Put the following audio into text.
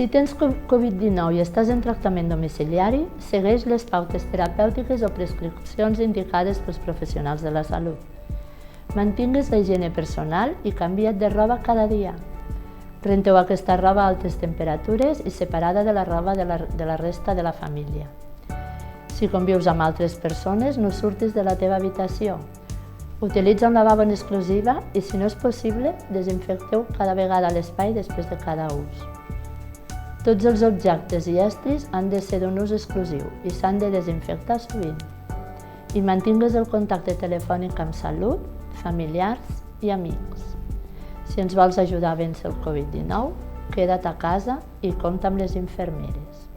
Si tens Covid-19 i estàs en tractament domiciliari, segueix les pautes terapèutiques o prescripcions indicades pels professionals de la salut. Mantingues la higiene personal i canvia't de roba cada dia. Renteu aquesta roba a altes temperatures i separada de la roba de la resta de la família. Si convius amb altres persones, no surtis de la teva habitació. Utilitza un lavabo en exclusiva i, si no és possible, desinfecteu cada vegada l'espai després de cada ús. Tots els objectes i estris han de ser d'un ús exclusiu i s'han de desinfectar sovint. I mantingues el contacte telefònic amb salut, familiars i amics. Si ens vols ajudar a vèncer el Covid-19, queda't a casa i compta amb les infermeres.